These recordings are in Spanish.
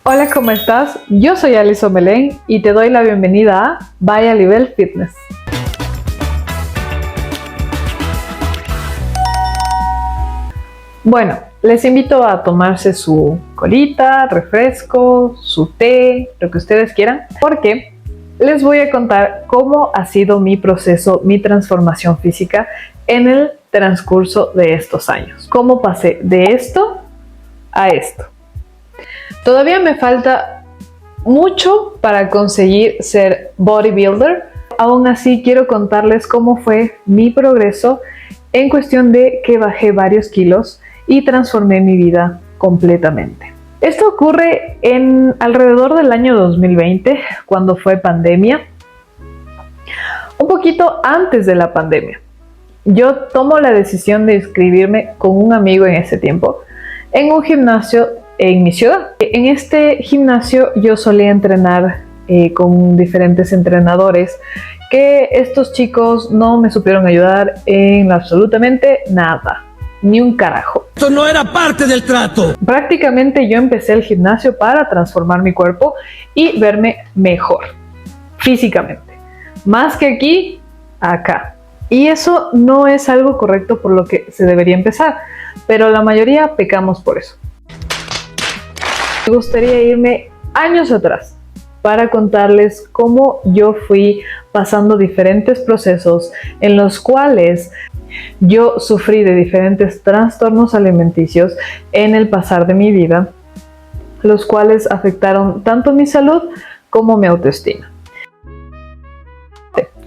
Hola, ¿cómo estás? Yo soy Alison Belén y te doy la bienvenida a Vaya Nivel Fitness. Bueno, les invito a tomarse su colita, refresco, su té, lo que ustedes quieran, porque les voy a contar cómo ha sido mi proceso, mi transformación física en el transcurso de estos años. Cómo pasé de esto a esto. Todavía me falta mucho para conseguir ser bodybuilder. Aún así quiero contarles cómo fue mi progreso en cuestión de que bajé varios kilos y transformé mi vida completamente. Esto ocurre en alrededor del año 2020, cuando fue pandemia. Un poquito antes de la pandemia. Yo tomo la decisión de inscribirme con un amigo en ese tiempo en un gimnasio en mi ciudad. En este gimnasio yo solía entrenar con diferentes entrenadores que estos chicos no me supieron ayudar en absolutamente nada, ni un carajo. Esto no era parte del trato. Prácticamente yo empecé el gimnasio para transformar mi cuerpo y verme mejor físicamente, más que aquí, acá. Y eso no es algo correcto por lo que se debería empezar, pero la mayoría pecamos por eso. Me gustaría irme años atrás para contarles cómo yo fui pasando diferentes procesos en los cuales yo sufrí de diferentes trastornos alimenticios en el pasar de mi vida, los cuales afectaron tanto mi salud como mi autoestima.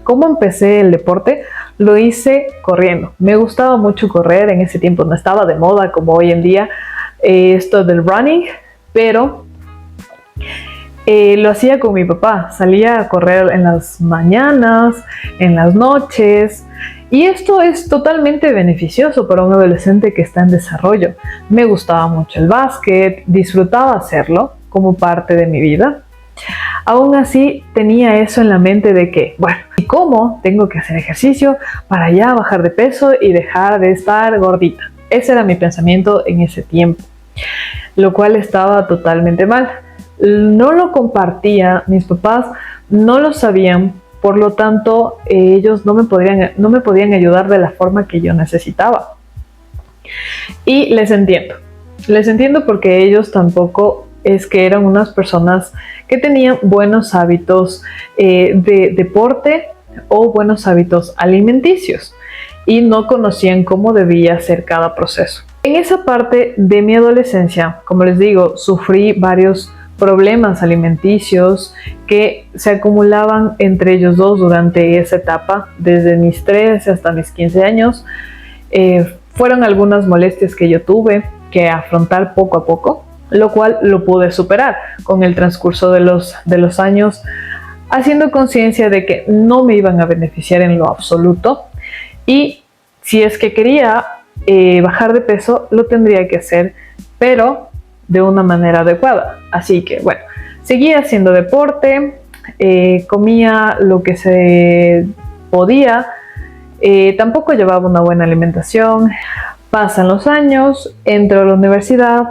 ¿Cómo empecé el deporte? Lo hice corriendo. Me gustaba mucho correr, en ese tiempo no estaba de moda como hoy en día esto del running, pero lo hacía con mi papá. Salía a correr en las mañanas, en las noches, y esto es totalmente beneficioso para un adolescente que está en desarrollo. Me gustaba mucho el básquet, disfrutaba hacerlo como parte de mi vida. Aún así tenía eso en la mente de que, bueno, ¿y cómo tengo que hacer ejercicio para ya bajar de peso y dejar de estar gordita? Ese era mi pensamiento en ese tiempo, lo cual estaba totalmente mal. No lo compartía, mis papás no lo sabían, por lo tanto ellos no me podían ayudar de la forma que yo necesitaba. Y les entiendo porque ellos tampoco es que eran unas personas que tenían buenos hábitos de deporte o buenos hábitos alimenticios y no conocían cómo debía ser cada proceso. En esa parte de mi adolescencia, como les digo, sufrí varios problemas alimenticios que se acumulaban entre ellos dos durante esa etapa, desde mis 13 hasta mis 15 años. Fueron algunas molestias que yo tuve que afrontar poco a poco, lo cual lo pude superar con el transcurso de los años, haciendo conciencia de que no me iban a beneficiar en lo absoluto, y si es que quería bajar de peso, lo tendría que hacer, pero de una manera adecuada. Así que bueno, seguía haciendo deporte, comía lo que se podía, tampoco llevaba una buena alimentación. Pasan los años, entro a la universidad.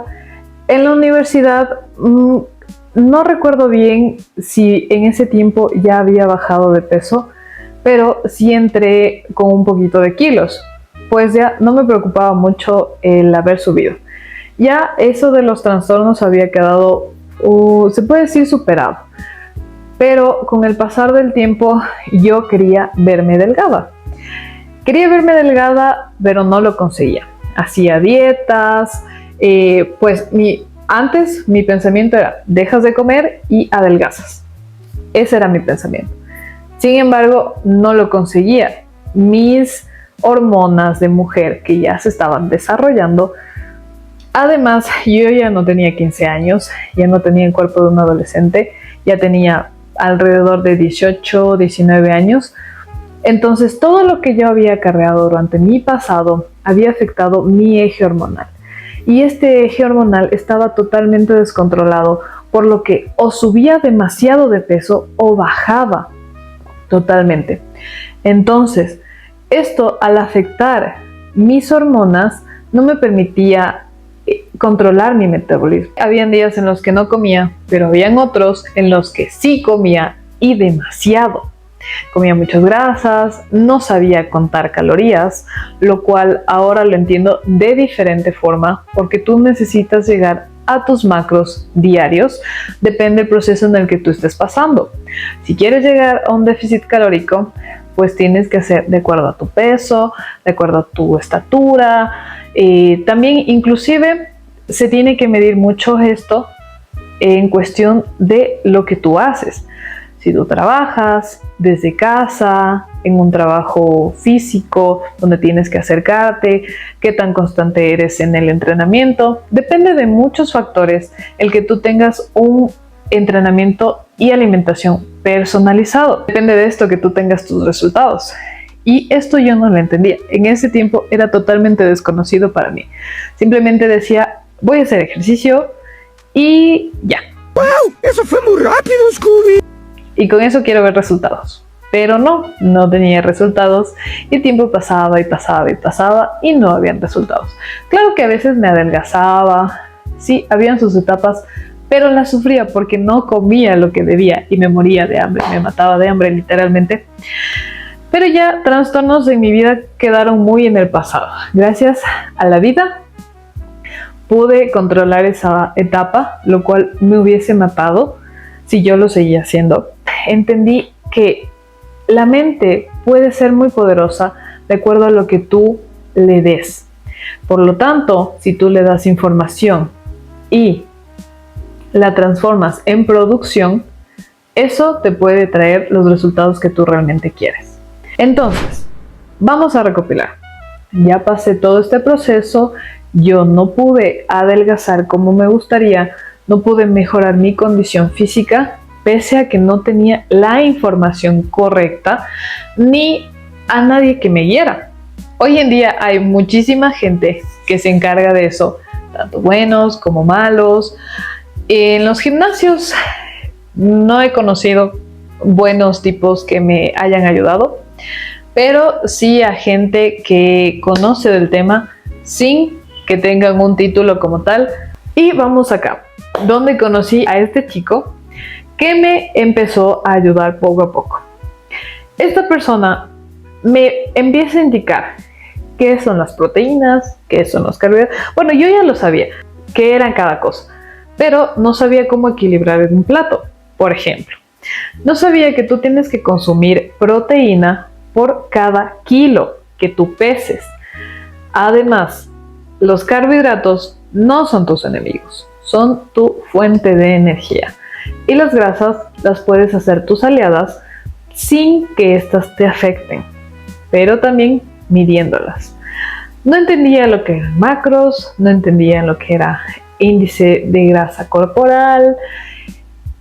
En la universidad no recuerdo bien si en ese tiempo ya había bajado de peso, pero sí entré con un poquito de kilos, pues ya no me preocupaba mucho el haber subido. Ya eso de los trastornos había quedado, se puede decir, superado. Pero con el pasar del tiempo yo quería verme delgada. Pero no lo conseguía. Hacía dietas, antes mi pensamiento era: dejas de comer y adelgazas. Ese era mi pensamiento. Sin embargo, no lo conseguía. Mis hormonas de mujer que ya se estaban desarrollando. Además, yo ya no tenía 15 años, ya no tenía el cuerpo de un adolescente, ya tenía alrededor de 18, 19 años. Entonces, todo lo que yo había acarreado durante mi pasado había afectado mi eje hormonal. Y este eje hormonal estaba totalmente descontrolado, por lo que o subía demasiado de peso o bajaba totalmente. Entonces, esto, al afectar mis hormonas, no me permitía controlar mi metabolismo. Habían días en los que no comía, pero habían otros en los que sí comía y demasiado. Comía muchas grasas, no sabía contar calorías, lo cual ahora lo entiendo de diferente forma porque tú necesitas llegar a tus macros diarios, depende del proceso en el que tú estés pasando. Si quieres llegar a un déficit calórico, pues tienes que hacer de acuerdo a tu peso, de acuerdo a tu estatura, también inclusive se tiene que medir mucho esto en cuestión de lo que tú haces. Si tú trabajas desde casa, en un trabajo físico, donde tienes que acercarte, qué tan constante eres en el entrenamiento, depende de muchos factores el que tú tengas un entrenamiento y alimentación personalizado. Depende de esto que tú tengas tus resultados. Y esto yo no lo entendía. En ese tiempo era totalmente desconocido para mí. Simplemente decía, voy a hacer ejercicio y ya. ¡Wow! ¡Eso fue muy rápido, Scooby! Y con eso quiero ver resultados. Pero no tenía resultados y el tiempo pasaba y pasaba y pasaba y no habían resultados. Claro que a veces me adelgazaba, sí, habían sus etapas, pero las sufría porque no comía lo que debía y me moría de hambre, me mataba de hambre literalmente. Pero ya trastornos en mi vida quedaron muy en el pasado. Gracias a la vida pude controlar esa etapa, lo cual me hubiese matado si yo lo seguía haciendo. Entendí que la mente puede ser muy poderosa de acuerdo a lo que tú le des. Por lo tanto, si tú le das información y la transformas en producción, eso te puede traer los resultados que tú realmente quieres. Entonces, vamos a recopilar. Ya pasé todo este proceso, yo no pude adelgazar como me gustaría, no pude mejorar mi condición física, pese a que no tenía la información correcta ni a nadie que me guiara. Hoy en día hay muchísima gente que se encarga de eso, tanto buenos como malos. En los gimnasios no he conocido buenos tipos que me hayan ayudado, pero sí a gente que conoce del tema sin que tengan un título como tal. Y vamos acá, donde conocí a este chico que me empezó a ayudar poco a poco. Esta persona me empieza a indicar qué son las proteínas, qué son los carbohidratos. Bueno, yo ya lo sabía, qué eran cada cosa, pero no sabía cómo equilibrar en un plato. Por ejemplo, no sabía que tú tienes que consumir proteína por cada kilo que tú peses. Además, los carbohidratos no son tus enemigos, son tu fuente de energía. Y las grasas las puedes hacer tus aliadas sin que éstas te afecten, pero también midiéndolas. No entendía lo que eran macros, no entendía lo que era índice de grasa corporal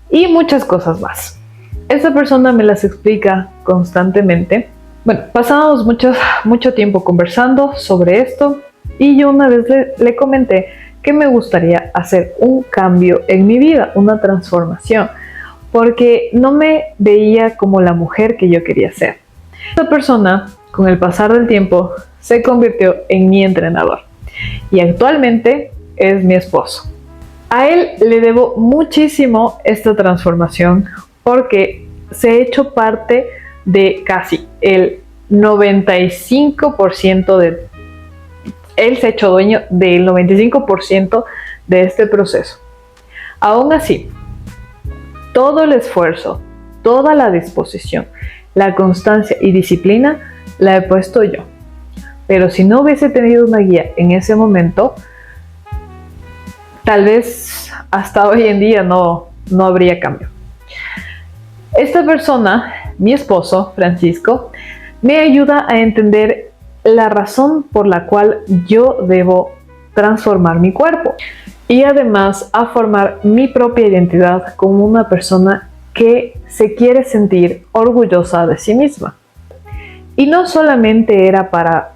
y muchas cosas más. Esta persona me las explica constantemente. Bueno, pasamos mucho tiempo conversando sobre esto y yo una vez le comenté que me gustaría hacer un cambio en mi vida, una transformación, porque no me veía como la mujer que yo quería ser. Esta persona, con el pasar del tiempo, se convirtió en mi entrenador y actualmente es mi esposo. A él le debo muchísimo esta transformación porque se ha hecho parte de casi el 95% de... Él se ha hecho dueño del 95% de este proceso. Aún así, todo el esfuerzo, toda la disposición, la constancia y disciplina la he puesto yo. Pero si no hubiese tenido una guía en ese momento, tal vez hasta hoy en día no habría cambio. Esta persona, mi esposo, Francisco, me ayuda a entender la razón por la cual yo debo transformar mi cuerpo y además a formar mi propia identidad como una persona que se quiere sentir orgullosa de sí misma. Y no solamente era para,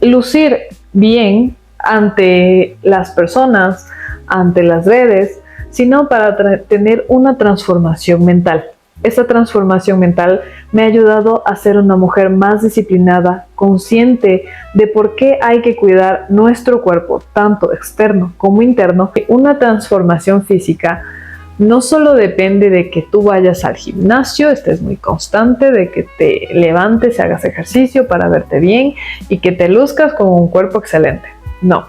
lucir bien ante las personas, ante las redes, sino para tener una transformación mental. Esta transformación mental me ha ayudado a ser una mujer más disciplinada, consciente de por qué hay que cuidar nuestro cuerpo, tanto externo como interno. Una transformación física no solo depende de que tú vayas al gimnasio, estés muy constante, de que te levantes y hagas ejercicio para verte bien y que te luzcas con un cuerpo excelente. No,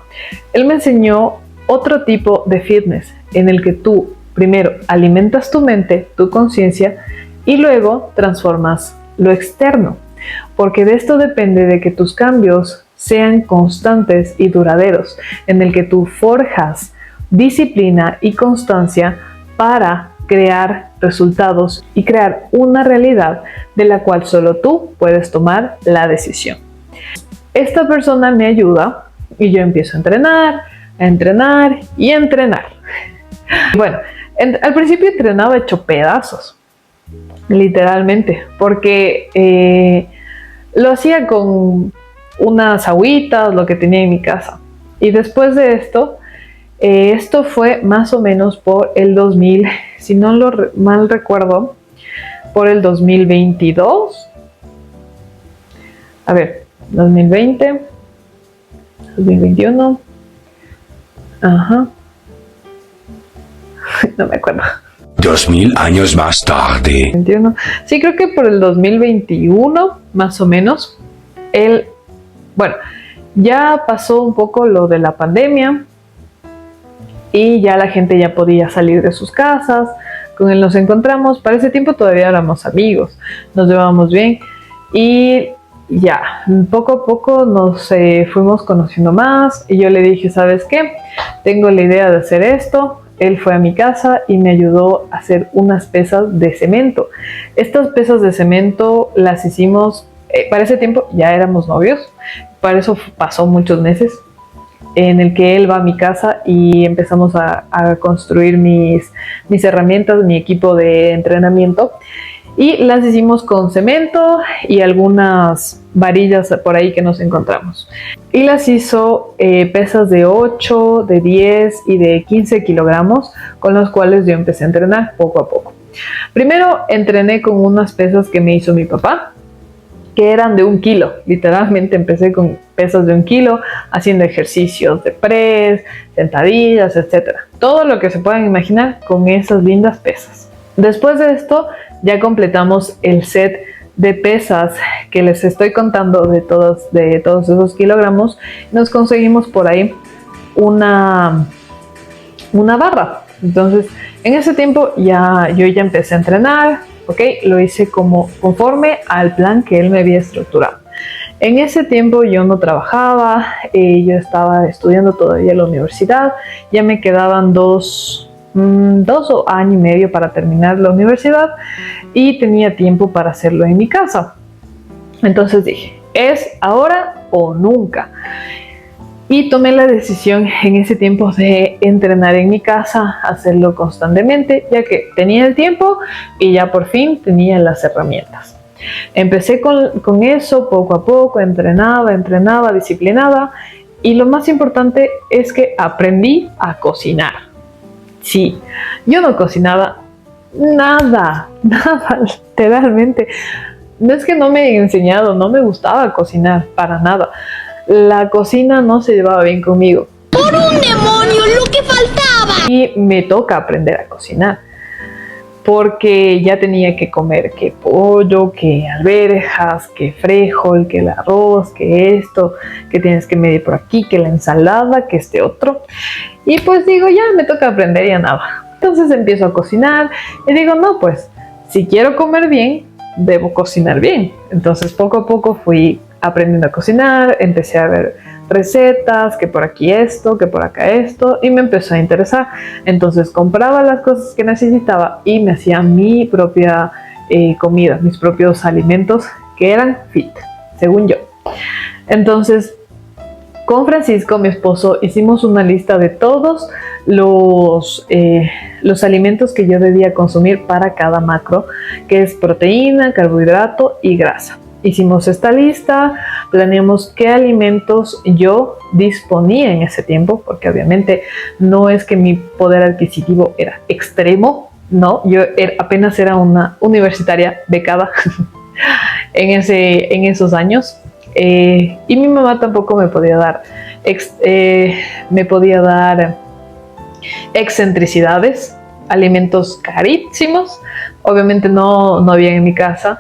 él me enseñó otro tipo de fitness en el que tú primero alimentas tu mente, tu conciencia y luego transformas lo externo, porque de esto depende de que tus cambios sean constantes y duraderos, en el que tú forjas disciplina y constancia para crear resultados y crear una realidad de la cual solo tú puedes tomar la decisión. Esta persona me ayuda y yo empiezo a entrenar y a entrenar. Bueno, al principio entrenaba hecho pedazos, literalmente, porque lo hacía con unas agüitas, lo que tenía en mi casa. Y después de esto, esto fue más o menos por el 2000, si no lo mal recuerdo, por el 2022. A ver, 2020, 2021. Ajá. No me acuerdo. 2000 años más tarde. 21. Sí, creo que por el 2021, más o menos. Bueno, ya pasó un poco lo de la pandemia y ya la gente ya podía salir de sus casas. Con él nos encontramos. Para ese tiempo todavía éramos amigos, nos llevábamos bien y ya, poco a poco nos fuimos conociendo más y yo le dije, ¿sabes qué? Tengo la idea de hacer esto. Él fue a mi casa y me ayudó a hacer unas pesas de cemento. Estas pesas de cemento las hicimos, para ese tiempo ya éramos novios, para eso pasó muchos meses, en el que él va a mi casa y empezamos a construir mis herramientas, mi equipo de entrenamiento. Y las hicimos con cemento y algunas varillas por ahí que nos encontramos. Y las hizo pesas de 8, de 10 y de 15 kilogramos, con los cuales yo empecé a entrenar poco a poco. Primero entrené con unas pesas que me hizo mi papá, que eran de 1 kilo. Literalmente empecé con pesas de 1 kilo, haciendo ejercicios de press, sentadillas, etc. Todo lo que se puedan imaginar con esas lindas pesas. Después de esto, ya completamos el set de pesas que les estoy contando de todos esos kilogramos. Nos conseguimos por ahí una barra. Entonces, en ese tiempo yo ya empecé a entrenar, ¿ok? Lo hice conforme al plan que él me había estructurado. En ese tiempo yo no trabajaba, yo estaba estudiando todavía en la universidad, ya me quedaban 2 años y medio para terminar la universidad y tenía tiempo para hacerlo en mi casa. Entonces dije, es ahora o nunca. Y tomé la decisión en ese tiempo de entrenar en mi casa, hacerlo constantemente, ya que tenía el tiempo y ya por fin tenía las herramientas. Empecé con eso poco a poco, entrenaba, disciplinada, y lo más importante es que aprendí a cocinar. Sí, yo no cocinaba nada, literalmente. No es que no me hayan enseñado, no me gustaba cocinar para nada. La cocina no se llevaba bien conmigo. ¡Por un demonio, lo que faltaba! Y me toca aprender a cocinar, porque ya tenía que comer que pollo, que alberjas, que frijol, que el arroz, que esto, que tienes que medir por aquí, que la ensalada, que este otro. Y pues digo, ya me toca aprender, ya nada. Entonces empiezo a cocinar y digo, no, pues si quiero comer bien, debo cocinar bien. Entonces poco a poco fui aprendiendo a cocinar, empecé a ver recetas, que por aquí esto, que por acá esto, y me empezó a interesar. Entonces compraba las cosas que necesitaba y me hacía mi propia comida, mis propios alimentos que eran fit, según yo. Entonces, con Francisco, mi esposo, hicimos una lista de todos los alimentos que yo debía consumir para cada macro, que es proteína, carbohidrato y grasa. Hicimos esta lista, planeamos qué alimentos yo disponía en ese tiempo, porque obviamente no es que mi poder adquisitivo era extremo, no, apenas era una universitaria becada en esos años. Y mi mamá tampoco me podía dar excentricidades, alimentos carísimos. Obviamente no había en mi casa,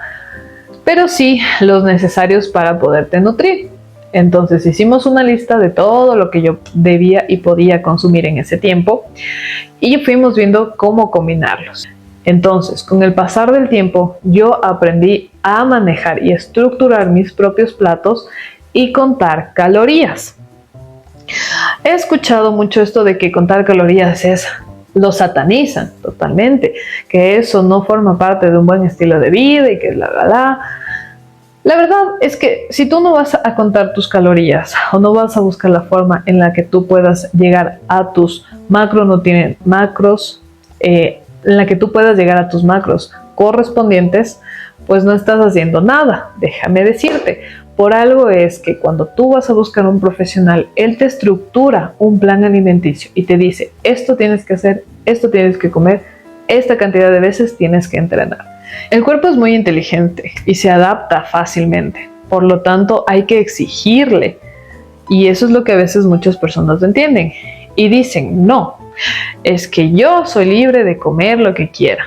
pero sí los necesarios para poderte nutrir. Entonces hicimos una lista de todo lo que yo debía y podía consumir en ese tiempo y fuimos viendo cómo combinarlos. Entonces, con el pasar del tiempo, yo aprendí a manejar y estructurar mis propios platos y contar calorías. He escuchado mucho esto de que contar calorías lo satanizan totalmente, que eso no forma parte de un buen estilo de vida y que bla. La verdad es que si tú no vas a contar tus calorías o no vas a buscar la forma en la que tú puedas llegar a tus macros, en la que tú puedas llegar a tus macros correspondientes, pues no estás haciendo nada. Déjame decirte, por algo es que cuando tú vas a buscar un profesional, él te estructura un plan alimenticio y te dice, esto tienes que hacer, esto tienes que comer, esta cantidad de veces tienes que entrenar. El cuerpo es muy inteligente y se adapta fácilmente, por lo tanto hay que exigirle, y eso es lo que a veces muchas personas no entienden y dicen, no, es que yo soy libre de comer lo que quiera.